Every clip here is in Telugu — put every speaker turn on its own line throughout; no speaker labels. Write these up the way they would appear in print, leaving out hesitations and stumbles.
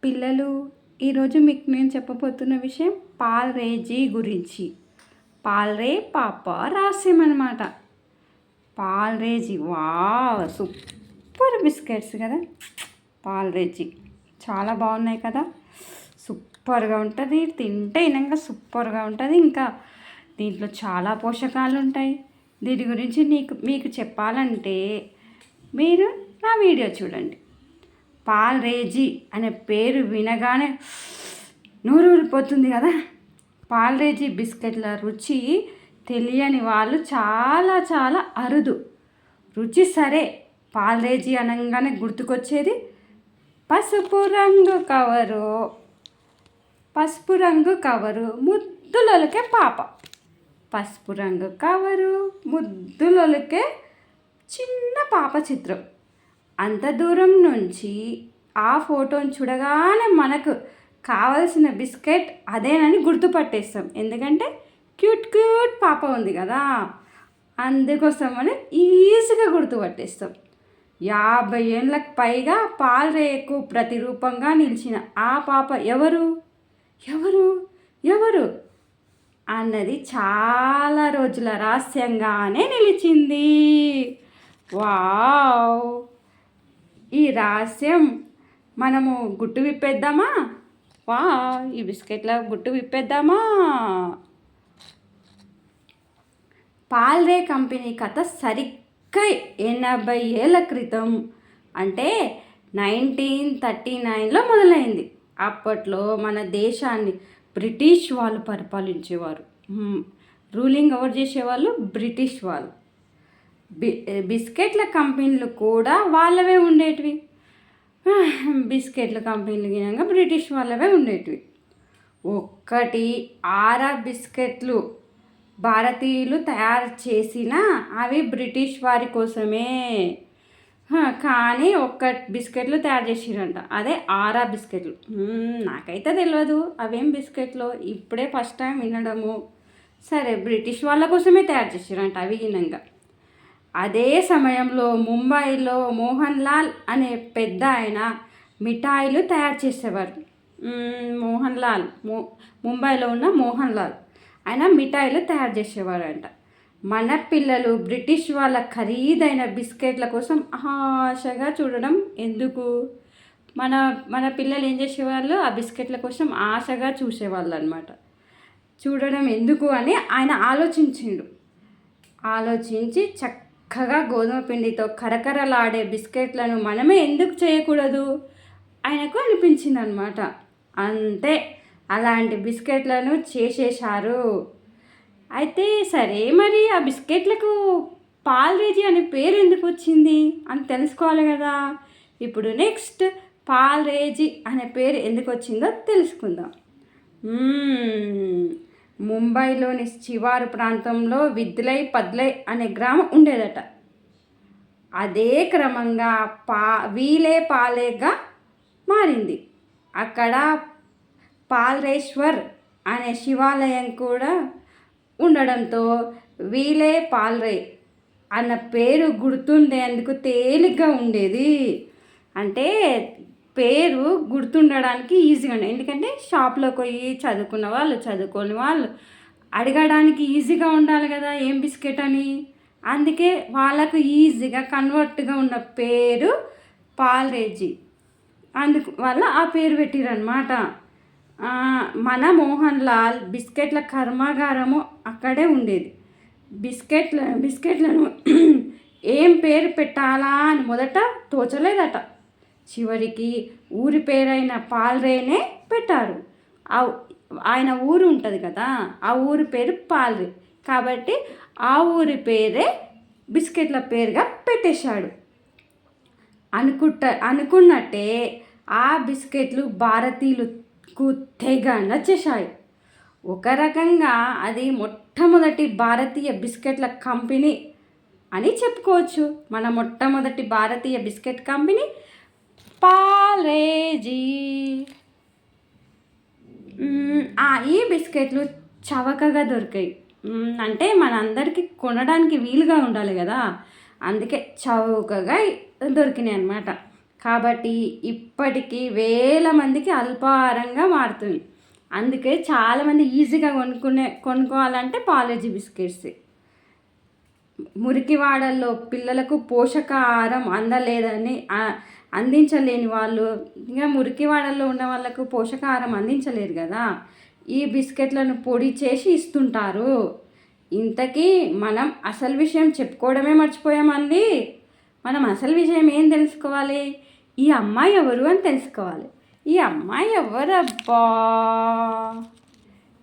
పిల్లలు, ఈరోజు మీకు నేను చెప్పబోతున్న విషయం పాల్రేజీ గురించి. పాల్రే పాప రహస్యం అనమాట. పాల్రేజీ వావ్, సూపర్ బిస్కెట్స్ కదా. పాల్రేజీ చాలా బాగున్నాయి కదా. సూపర్గా ఉంటుంది, తింటే ఇనంగా సూపర్గా ఉంటుంది. ఇంకా దీంట్లో చాలా పోషకాలు ఉంటాయి. దీని గురించి మీకు చెప్పాలంటే మీరు నా వీడియో చూడండి. పాల్రేజీ అనే పేరు వినగానే నోరు ఊరిపోతుంది కదా. పాల్రేజీ బిస్కెట్ల రుచి తెలియని వాళ్ళు చాలా చాలా అరుదు. రుచి సరే, పాల్రేజీ అనగానే గుర్తుకొచ్చేది పసుపు రంగు కవరు ముద్దులొలికే పాప. పసుపు రంగు కవరు ముద్దులొలికే చిన్న పాప చిత్రం. అంత దూరం నుంచి ఆ ఫోటోని చూడగానే మనకు కావలసిన బిస్కెట్ అదేనని గుర్తుపట్టేస్తాం. ఎందుకంటే క్యూట్ క్యూట్ పాప ఉంది కదా, అందుకోసమని ఈజీగా గుర్తుపట్టేస్తాం. 50 ఏళ్ళకు పైగా పాల్రేకు ప్రతిరూపంగా నిలిచిన ఆ పాప ఎవరు ఎవరు ఎవరు అన్నది చాలా రోజుల రహస్యంగానే నిలిచింది. వావ్, ఈ రహస్యం మనము గుట్టు విప్పేద్దామా? ఈ బిస్కెట్ల గుట్టు విప్పేద్దామా? పాల్రే కంపెనీ కథ సరిగ్గా 80 ఏళ్ళ క్రితం, అంటే 1939లో మొదలైంది. అప్పట్లో మన దేశాన్ని బ్రిటిష్ వాళ్ళు పరిపాలించేవారు. రూలింగ్ ఎవరు చేసేవాళ్ళు? బ్రిటిష్ వాళ్ళు. బిస్కెట్ల కంపెనీలు కూడా వాళ్ళవే ఉండేటివి. బిస్కెట్ల కంపెనీలు గినంగా బ్రిటిష్ వాళ్ళవే ఉండేటివి. ఒక్కటి ఆరా బిస్కెట్లు భారతీయులు తయారు చేసిన అవి బ్రిటిష్ వారి కోసమే. కానీ ఒక్క బిస్కెట్లు తయారు చేసిరంట, అదే ఆరా బిస్కెట్లు. నాకైతే తెలియదు అవేం బిస్కెట్లు, ఇప్పుడే ఫస్ట్ టైం వినడము. సరే, బ్రిటిష్ వాళ్ళ కోసమే తయారు చేసిరంట అవి గినంగా. అదే సమయంలో ముంబైలో మోహన్ లాల్ అనే పెద్ద ఆయన మిఠాయిలు తయారు చేసేవారు. ముంబైలో ఉన్న మోహన్ లాల్ ఆయన మిఠాయిలు తయారు చేసేవారంట. మన పిల్లలు బ్రిటిష్ వాళ్ళ ఖరీదైన బిస్కెట్ల కోసం ఆశగా చూడడం ఎందుకు? మన పిల్లలు ఏం చేసేవాళ్ళు? ఆ బిస్కెట్ల కోసం ఆశగా చూసేవాళ్ళు అనమాట. చూడడం ఎందుకు అని ఆయన ఆలోచించి చక్కగా గోధుమ పిండితో కరకరలాడే బిస్కెట్లను మనమే ఎందుకు చేయకూడదు ఆయనకు అనిపించింది అనమాట. అంతే, అలాంటి బిస్కెట్లను చేసేశారు. అయితే సరే, మరి ఆ బిస్కెట్లకు పాల్రేజీ అనే పేరు ఎందుకు వచ్చింది అని తెలుసుకోవాలి కదా. ఇప్పుడు నెక్స్ట్ పాల్రేజీ అనే పేరు ఎందుకు వచ్చిందో తెలుసుకుందాం. ముంబైలోని శివారు ప్రాంతంలో విద్లై పద్లై అనే గ్రామం ఉండేదట. అదే క్రమంగా వీలే పాలేగా మారింది. అక్కడ పాల్రేశ్వర్ అనే శివాలయం కూడా ఉండడంతో వీలే పాల్రే అన్న పేరు గుర్తుండేందుకు తేలిగ్గా ఉండేది. అంటే పేరు గుర్తుండడానికి ఈజీగా ఉండేది. ఎందుకంటే షాప్లోకి పోయి చదువుకున్న వాళ్ళు, చదువుకోని వాళ్ళు అడగడానికి ఈజీగా ఉండాలి కదా ఏం బిస్కెట్ అని. అందుకే వాళ్ళకు ఈజీగా కన్వర్ట్గా ఉన్న పేరు పాల్రేజీ. అందుకు వల్ల ఆ పేరు పెట్టిరన్నమాట. మన మోహన్ లాల్ బిస్కెట్ల కర్మాగారము అక్కడే ఉండేది. బిస్కెట్లను ఏం పేరు పెట్టాలా అని మొదట తోచలేదట. చివరికి ఊరి పేరైన పాల్రేనే పెట్టారు. ఆయన ఊరు ఉంటుంది కదా, ఆ ఊరి పేరు పాల్రే కాబట్టి ఆ ఊరి పేరే బిస్కెట్ల పేరుగా పెట్టేశాడు. అనుకున్నట్టే ఆ బిస్కెట్లు భారతీయులకు తెగ నచ్చేశాయి. ఒక రకంగా అది మొట్టమొదటి భారతీయ బిస్కెట్ల కంపెనీ అని చెప్పుకోవచ్చు. మన మొట్టమొదటి భారతీయ బిస్కెట్ కంపెనీ పాల్రేజీ. ఈ బిస్కెట్లు చవకగా దొరికాయి. అంటే మనందరికీ కొనడానికి వీలుగా ఉండాలి కదా, అందుకే చౌకగా దొరికినాయి అన్నమాట. కాబట్టి ఇప్పటికీ వేల మందికి అల్పాహారంగా మారుతుంది. అందుకే చాలామంది ఈజీగా కొనుక్కోవాలంటే పాలేజీ బిస్కెట్స్. మురికివాడల్లో పిల్లలకు పోషకాహారం అందించలేని వాళ్ళు, ఇంకా మురికివాడల్లో ఉన్న వాళ్ళకు పోషకాహారం అందించలేరు కదా, ఈ బిస్కెట్లను పొడి చేసి ఇస్తుంటారు. ఇంతకీ మనం అసలు విషయం చెప్పుకోవడమే మర్చిపోయామండి. మనం అసలు విషయం ఏం తెలుసుకోవాలి? ఈ అమ్మాయి ఎవరు అని తెలుసుకోవాలి. ఈ అమ్మాయి ఎవరబ్బా?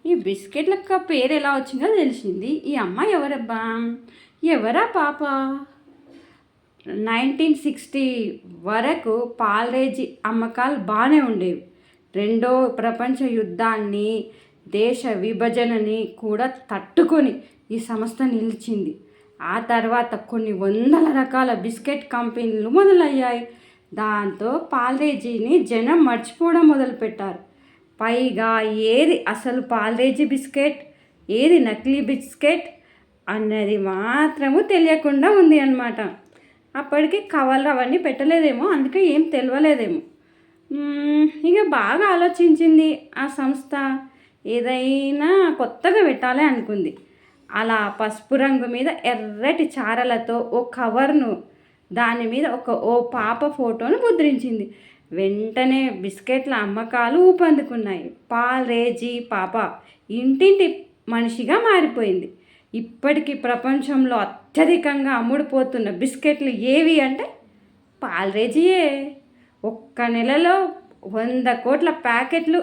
ఈ బిస్కెట్లకు పేరు ఎలా వచ్చిందో తెలిసింది. ఈ అమ్మాయి ఎవరబ్బా? ఎవరా పాప? 1960 వరకు పాలేజీ అమ్మకాలు బాగానే ఉండేవి. రెండో ప్రపంచ యుద్ధాన్ని, దేశ విభజనని కూడా తట్టుకొని ఈ సంస్థ నిలిచింది. ఆ తర్వాత కొన్ని వందల రకాల బిస్కెట్ కంపెనీలు మొదలయ్యాయి. దాంతో పాలేజీని జనం మర్చిపోవడం మొదలుపెట్టారు. పైగా ఏది అసలు పాలేజీ బిస్కెట్, ఏది నకిలీ బిస్కెట్ అన్నది మాత్రము తెలియకుండా ఉంది అన్నమాట. అప్పటికి కవర్లు అవన్నీ పెట్టలేదేమో, అందుకే ఏం తెలియలేదేమో. ఇక బాగా ఆలోచించింది ఆ సంస్థ. ఏదైనా కొత్తగా పెట్టాలి అనుకుంది. అలా పసుపు రంగు మీద ఎర్రటి చారలతో ఓ కవర్ను, దాని మీద ఓ పాప ఫోటోను ముద్రించింది. వెంటనే బిస్కెట్ల అమ్మకాలు ఊపందుకున్నాయి. పాలేజీ పాప ఇంటింటి మనిషిగా మారిపోయింది. ఇప్పటికీ ప్రపంచంలో అత్యధికంగా అమ్ముడుపోతున్న బిస్కెట్లు ఏవి అంటే పాలేజీయే. ఒక్క నెలలో 100 కోట్ల ప్యాకెట్లు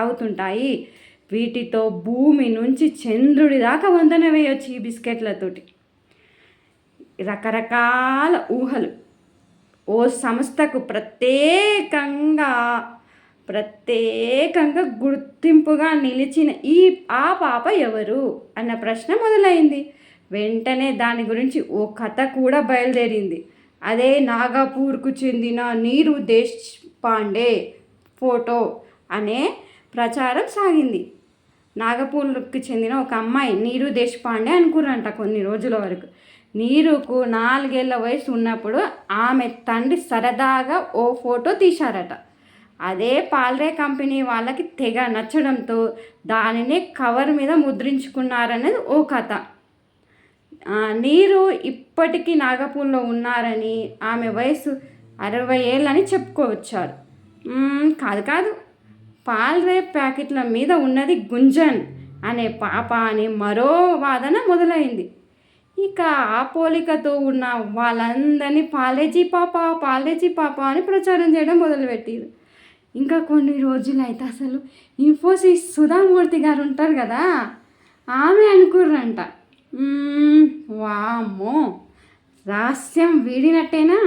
అవుతుంటాయి. వీటితో భూమి నుంచి చంద్రుడి దాకా వందన వేయొచ్చు ఈ బిస్కెట్లతోటి. రకరకాల ఊహలు. ఓ సంస్థకు ప్రత్యేకంగా గుర్తింపుగా నిలిచిన ఆ పాప ఎవరు అన్న ప్రశ్న మొదలైంది. వెంటనే దాని గురించి ఓ కథ కూడా బయలుదేరింది. అదే నాగపూర్కు చెందిన నీరు దేశపాండే ఫోటో అనే ప్రచారం సాగింది. నాగపూర్కి చెందిన ఒక అమ్మాయి నీరు దేశపాండే అనుకున్నారంట కొన్ని రోజుల వరకు. నీరుకు 4 ఏళ్ల వయసు ఉన్నప్పుడు ఆమె తండ్రి సరదాగా ఓ ఫోటో తీశారట. అదే పాలే కంపెనీ వాళ్ళకి తెగ నచ్చడంతో దానిని కవర్ మీద ముద్రించుకున్నారనేది ఓ కథ. నీరు ఇప్పటికీ నాగపూర్లో ఉన్నారని, ఆమె వయసు 60 ఏళ్ళని చెప్పుకోవచ్చారు. కాదు, పాలే ప్యాకెట్ల మీద ఉన్నది గుంజన్ అనే పాప అని మరో వాదన మొదలైంది. ఇక ఆ పోలికతో ఉన్న వాళ్ళందరినీ పాలేజీ పాప అని ప్రచారం చేయడం మొదలుపెట్టారు. ఇంకా కొన్ని రోజులైతే అసలు ఇన్ఫోసిస్ సుధామూర్తి గారు ఉంటారు కదా, ఆమె అనుకుర్రంట. వామ్మో, రహస్యం వీడినట్టేనా?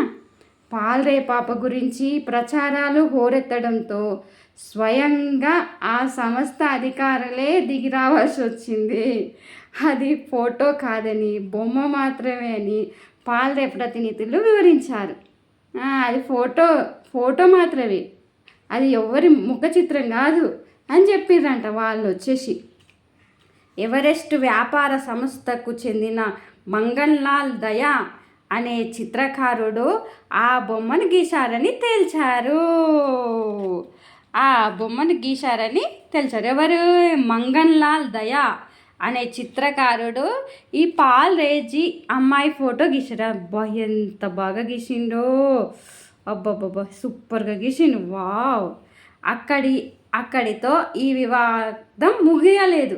పాలే పాప గురించి ప్రచారాలు హోరెత్తడంతో స్వయంగా ఆ సంస్థ అధికారులే దిగి రావాల్సి వచ్చింది. అది ఫోటో కాదని, బొమ్మ మాత్రమే అని పాలే ప్రతినిధులు వివరించారు. అది ఫోటో మాత్రమే, అది ఎవరి ముఖ చిత్రం కాదు అని చెప్పిర్రంట వాళ్ళు వచ్చేసి. ఎవరెస్ట్ వ్యాపార సంస్థకు చెందిన మంగన్లాల్ దయా అనే చిత్రకారుడు ఆ బొమ్మను గీశారని తేల్చారు. ఎవరు? మంగన్లాల్ దయా అనే చిత్రకారుడు ఈ పాలేజీ అమ్మాయి ఫోటో గీశాడు. అబ్బా, ఎంత బాగా గీసిండో! అబ్బబ్బబ్బా, సూపర్గా గీసిండు. వావ్! అక్కడితో ఈ వివాదం ముగియలేదు.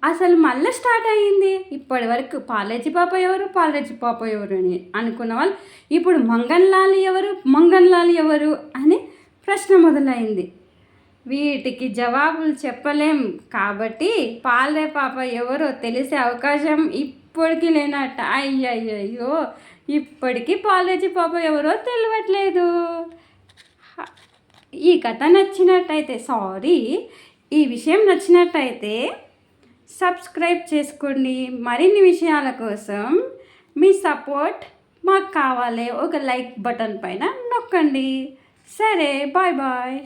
అసలు మళ్ళీ స్టార్ట్ అయ్యింది. ఇప్పటి వరకు పాలేజీ పాప ఎవరు అని అనుకున్న వాళ్ళు ఇప్పుడు మంగన్లాల్ ఎవరు అని ప్రశ్న మొదలైంది. వీటికి జవాబులు చెప్పలేం కాబట్టి పాలే పాప ఎవరో తెలిసే అవకాశం ఇప్పటికీ లేనట్ట. అయ్యయ్యో, ఇప్పటికీ పాలేజీ పాప ఎవరో తెలియట్లేదు. ఈ కథ నచ్చినట్టయితే ఈ విషయం నచ్చినట్టయితే సబ్స్క్రైబ్ చేసుకోండి. మరిన్ని విషయాల కోసం మీ సపోర్ట్ మాకు కావాలి. ఒక లైక్ బటన్ పైన నొక్కండి. సరే, బాయ్.